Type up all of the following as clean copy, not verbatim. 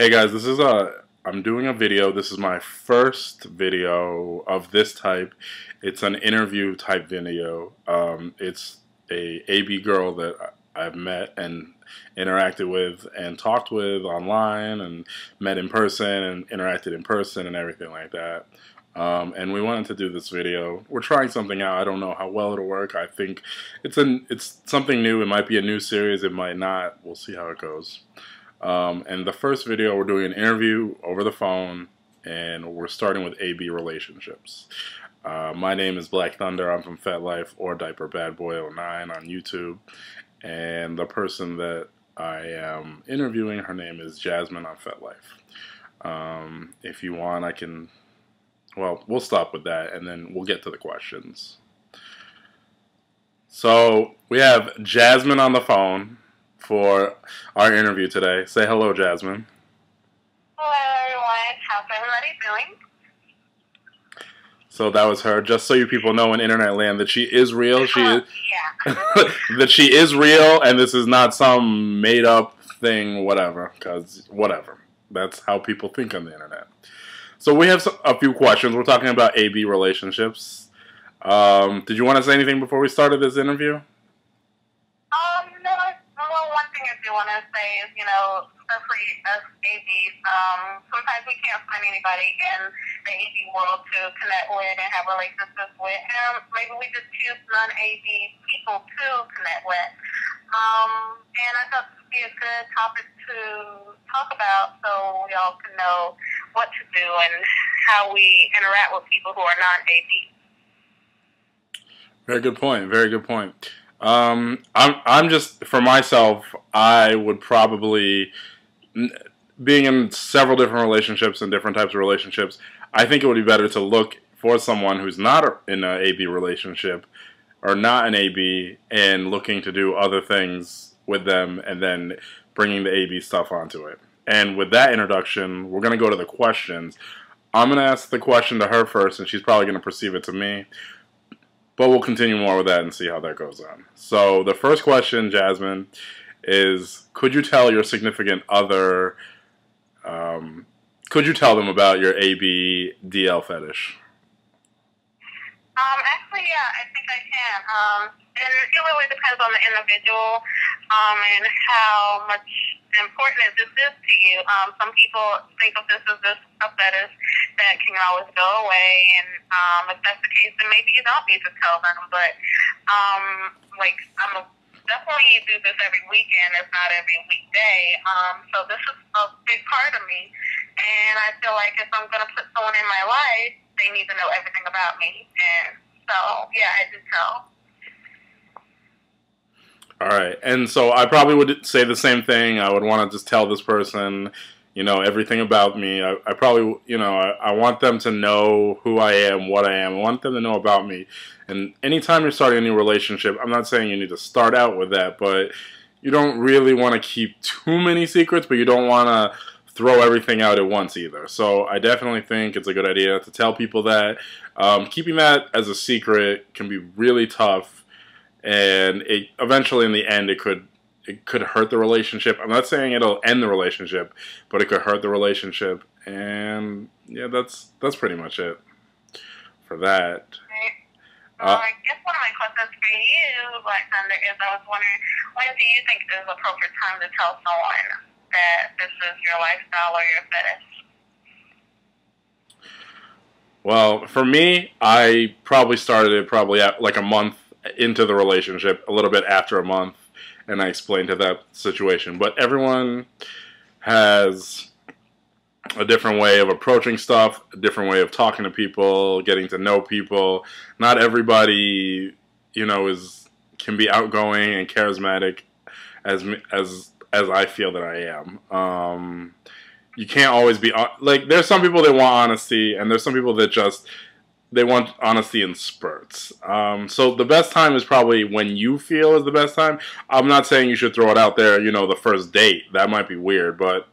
Hey guys, I'm doing a video. This is my first video of this type. It's an interview type video. It's a AB girl that I've met and interacted with and talked with online and met in person and interacted in person and everything like that. And we wanted to do this video. We're trying something out. I don't know how well it'll work. I think it's something new. It might be a new series. It might not. We'll see how it goes. And the first video, we're doing an interview over the phone, and we're starting with AB relationships. My name is Black Thunder. I'm from FetLife or Diaper Bad Boy 09 on YouTube. And the person that I am interviewing, her name is Jasmine on FetLife. If you want, I can... Well, we'll stop with that, and then we'll get to the questions. So, we have Jasmine on the phone for our interview today. Say hello, Jasmine. Hello, everyone. How's everybody doing? So that was her. Just so you people know in internet land that she is real. She is, yeah. that she is real, and this is not some made-up thing, whatever. Because, whatever. That's how people think on the internet. So we have a few questions. We're talking about AB relationships. Did you want to say anything before we started this interview? No. Well, one thing I do want to say is, especially us ABs, sometimes we can't find anybody in the AB world to connect with and have relationships with. And maybe we just choose non-AB people to connect with. And I thought this would be a good topic to talk about so we all can know what to do and how we interact with people who are non-AB. Very good point. Very good point. I'm just, for myself, I would probably, being in several different relationships and different types of relationships, I think it would be better to look for someone who's not in an AB relationship or not an AB and looking to do other things with them and then bringing the AB stuff onto it. And with that introduction, we're going to go to the questions. I'm going to ask the question to her first, and she's probably going to perceive it to me. But we'll continue more with that and see how that goes on. So the first question, Jasmine, is could you tell your significant other, could you tell them about your AB DL fetish? Actually, yeah, I think I can. And it really depends on the individual and how much important this is to you. Some people think of this as a fetish that can always go away, and if that's the case, then maybe you don't need to tell them. But I'm definitely do this every weekend, if not every weekday. So this is a big part of me, and I feel like if I'm going to put someone in my life, they need to know everything about me. And so, yeah, I do tell. All right, and so I probably would say the same thing. I would want to just tell this person, everything about me. I probably, I want them to know who I am, what I am. I want them to know about me. And anytime you're starting a new relationship, I'm not saying you need to start out with that, but you don't really want to keep too many secrets, but you don't want to throw everything out at once either. So I definitely think it's a good idea to tell people that. Keeping that as a secret can be really tough, and eventually in the end it could hurt the relationship. I'm not saying it'll end the relationship, but it could hurt the relationship. And yeah, that's pretty much it for that. I guess one of my questions for you, Black Thunder, is I was wondering, when do you think is the appropriate time to tell someone that this is your lifestyle or your fetish? Well, for me, I probably started it at like a month into the relationship, a little bit after a month, and I explained to that situation. But everyone has a different way of approaching stuff, a different way of talking to people, getting to know people. Not everybody, can be outgoing and charismatic as I feel that I am. You can't always be there's some people that want honesty, and there's some people that they want honesty in spurts. So the best time is probably when you feel is the best time. I'm not saying you should throw it out there, the first date. That might be weird, but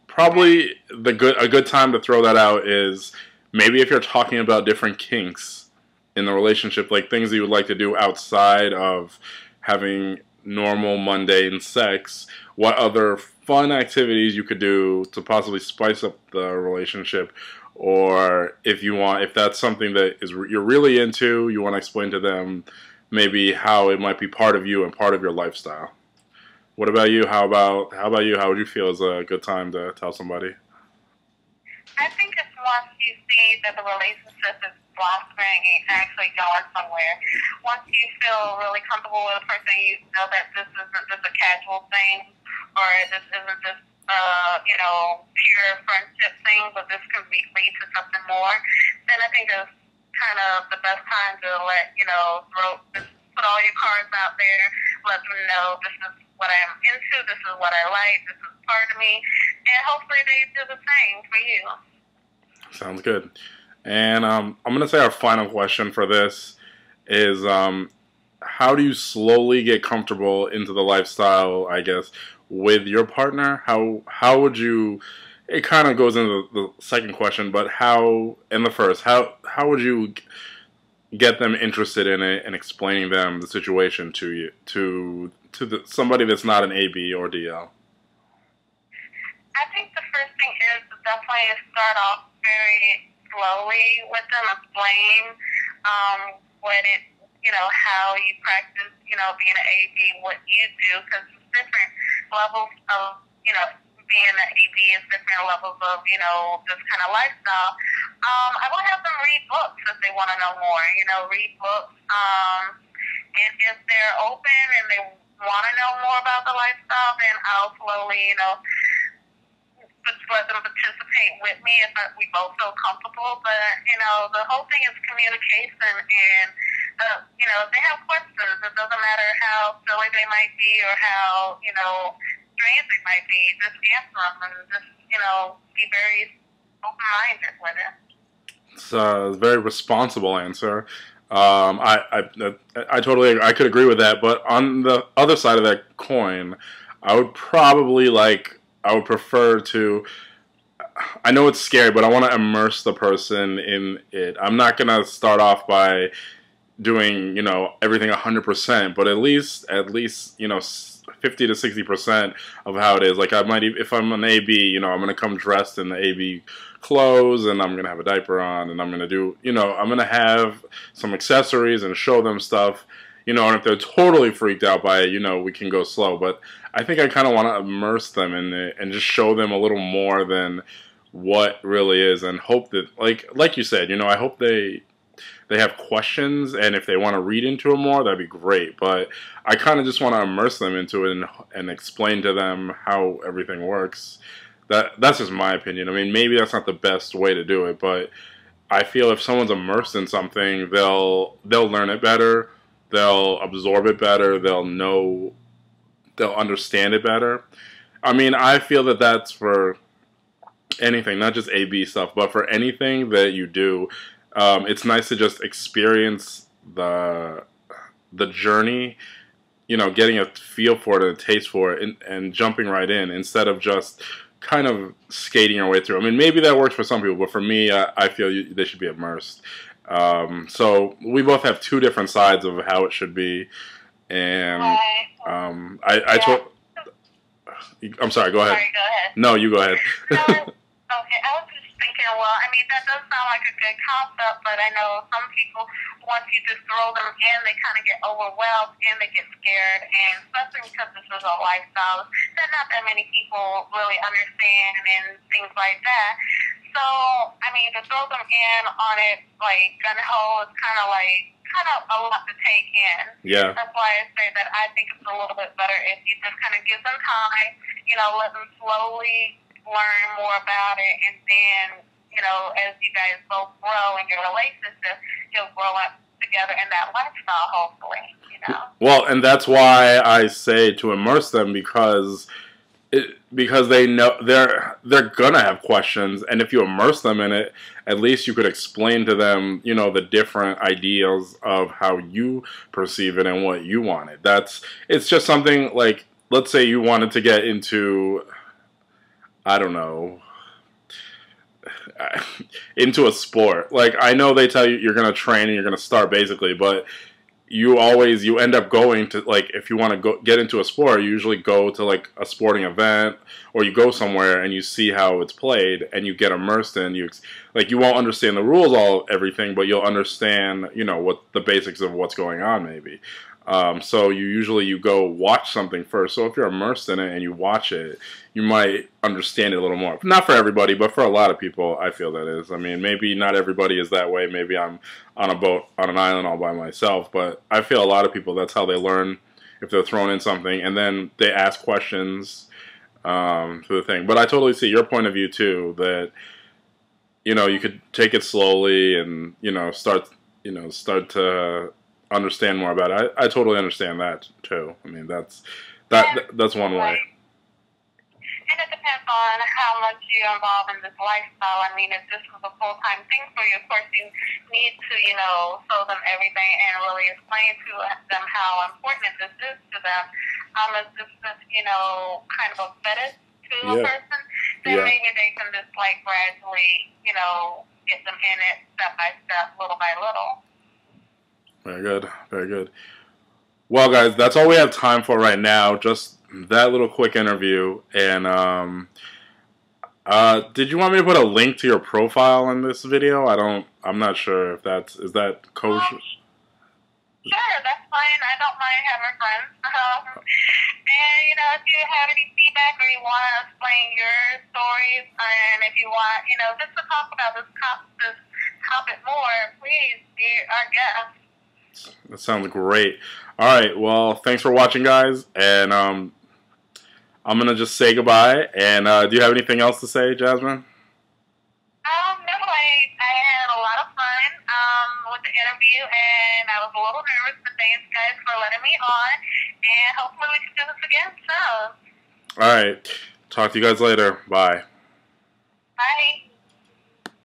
probably a good time to throw that out is maybe if you're talking about different kinks in the relationship, like things that you would like to do outside of having normal mundane sex. What other fun activities you could do to possibly spice up the relationship, or if that's something that you're really into, you want to explain to them maybe how it might be part of you and part of your lifestyle. What about you? How about you? How would you feel is a good time to tell somebody? I think it's once you see that the relationship is blossoming and actually going somewhere. Once you feel really comfortable with a person, you know that this isn't just a casual thing, or this isn't just pure friendship thing, but this could lead to something more. Then I think it's kind of the best time to put all your cards out there, let them know this is what I'm into, this is what I like, this is part of me, and hopefully they do the same for you. Sounds good. And I'm going to say our final question for this is how do you slowly get comfortable into the lifestyle, I guess, with your partner? How would you, it kind of goes into the second question, but in the first, how would you get them interested in it and explaining them the situation to you, somebody that's not an AB or DL? I think the first thing is to definitely start off very slowly with them, explain what it, how you practice, being an AB, what you do, because it's different levels of, being an AB is different levels of, this kind of lifestyle. I will have them read books if they want to know more, read books. And if they're open and they want to know more about the lifestyle, then I'll slowly, just let them participate with me if we both feel comfortable. But, the whole thing is communication. And, if they have questions, it doesn't matter how silly they might be or how, strange they might be, just answer them and just, be very open-minded with it. It's a very responsible answer. I totally, I could agree with that. But on the other side of that coin, I would prefer to. I know it's scary, but I want to immerse the person in it. I'm not gonna start off by doing everything 100%, but at least 50 to 60% of how it is. Like I might, if I'm an AB, I'm gonna come dressed in the AB clothes, and I'm gonna have a diaper on, and I'm gonna do, I'm gonna have some accessories and show them stuff, and if they're totally freaked out by it, we can go slow. But I think I kind of want to immerse them in it and just show them a little more than what really is, and hope that, like you said, I hope they have questions, and if they want to read into it more, that'd be great. But I kind of just want to immerse them into it and explain to them how everything works. That's just my opinion. I mean, maybe that's not the best way to do it, but I feel if someone's immersed in something, they'll learn it better, they'll absorb it better, they'll understand it better. I mean, I feel that that's for anything, not just AB stuff, but for anything that you do. It's nice to just experience the journey, getting a feel for it and a taste for it, and jumping right in instead of just kind of skating our way through. I mean, maybe that works for some people, but for me, I feel they should be immersed. So we both have two different sides of how it should be, and I told. I'm sorry. Go ahead. Sorry, go ahead. No, you go ahead. Okay, I was just thinking, well, I mean, that does sound like a good concept, but I know some people, once you just throw them in, they kind of get overwhelmed and they get scared, and especially because this is a lifestyle that not that many people really understand and things like that. So, I mean, to throw them in on it like gun-ho is kind of a lot to take in. Yeah. That's why I say that I think it's a little bit better if you just kind of give them time, let them slowly learn more about it, and then, as you guys both grow in your relationship, you'll grow up together in that lifestyle, hopefully, Well, and that's why I say to immerse them, because they know they're gonna have questions, and if you immerse them in it, at least you could explain to them, the different ideals of how you perceive it and what you wanted. It's just something like, let's say you wanted to get into, I don't know, into a sport. Like, I know they tell you you're gonna train and you're gonna start basically, but you end up going to, like, if you want to go get into a sport, you usually go to like a sporting event, or you go somewhere and you see how it's played and you get immersed in, you won't understand the rules, everything, but you'll understand, what the basics of what's going on, maybe. So you go watch something first. So if you're immersed in it and you watch it, you might understand it a little more. Not for everybody, but for a lot of people, I feel that is. I mean, maybe not everybody is that way. Maybe I'm on a boat on an island all by myself, but I feel a lot of people, that's how they learn, if they're thrown in something, and then they ask questions through the thing. But I totally see your point of view too, that you could take it slowly and start to understand more about it. I totally understand that too. I mean, that's one way. And it depends on how much you're involved in this lifestyle. I mean, if this was a full-time thing for you, of course you need to, show them everything and really explain to them how important this is to them. If this is, kind of a fetish to a person, then maybe they can just gradually, get them in it step by step, little by little. Very good. Very good. Well, guys, that's all we have time for right now. Just that little quick interview. And did you want me to put a link to your profile in this video? I'm not sure if is that kosher? Sure, that's fine. I don't mind having friends. And, if you have any feedback or you want to explain your stories, and if you want, just to talk about this topic more, please be our guest. That sounds great. All right, well, thanks for watching, guys, and I'm gonna just say goodbye. And do you have anything else to say, Jasmine? No, I had a lot of fun with the interview, and I was a little nervous, but thanks, guys, for letting me on, and hopefully we can do this again soon. All right, talk to you guys later. Bye.